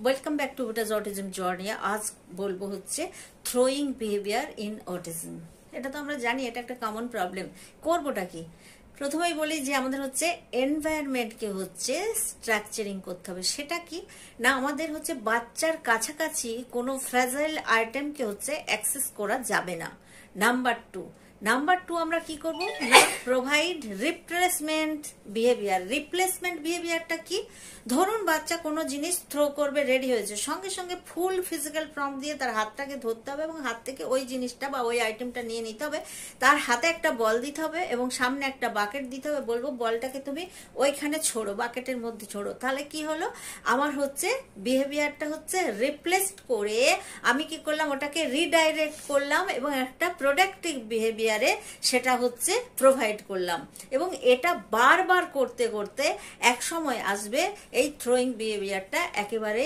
Welcome back to Butas autism journey. আজ বলবো হচ্ছে থ্রোয়িং বিহেভিয়ার ইন অটিজম। এটা তো আমরা জানি এটা একটা কমন প্রবলেম। করবোটা কি? প্রথমেই বলি যে আমাদের হচ্ছে এনভায়রনমেন্টকে হচ্ছে স্ট্রাকচারিং করতে হবে। সেটা কি না, আমাদের হচ্ছে বাচ্চার কাছাকাছি কোনো ফ্র্যাজাইল আইটেমকে হচ্ছে অ্যাক্সেস করা যাবে না। নাম্বার টু আমরা কি করব না, প্রোভাইড রিপ্লেসমেন্ট বিহেভিয়ার। রিপ্লেসমেন্ট বিহেভিয়ারটা কি? ধরুন বাচ্চা কোনো জিনিস থ্রো করবে, রেডি হয়েছে, সঙ্গে সঙ্গে ফুল ফিজিক্যাল প্রম্পট দিয়ে তার হাতটাকে ধরতে হবে এবং হাত থেকে ওই জিনিসটা বা ওই আইটেমটা নিয়ে নিতে হবে। তার হাতে একটা বল দিতে হবে এবং সামনে একটা বাকেট দিতে হবে। বলবো বলটাকে তুমি ওইখানে ছোড়ো, বাকেটের মধ্যে ছোড়ো। তাহলে কি হলো, আমার হচ্ছে বিহেভিয়ারটা হচ্ছে রিপ্লেসড করে আমি কি করলাম, ওটাকে রিডাইরেক্ট করলাম এবং একটা প্রোডাক্টিভ বিহেভিয়ার সেটা হচ্ছে প্রোভাইড করলাম। এবং এটা বারবার করতে করতে এক সময় আসবে এই থ্রোয়িং বিহেভিয়ারটা একেবারে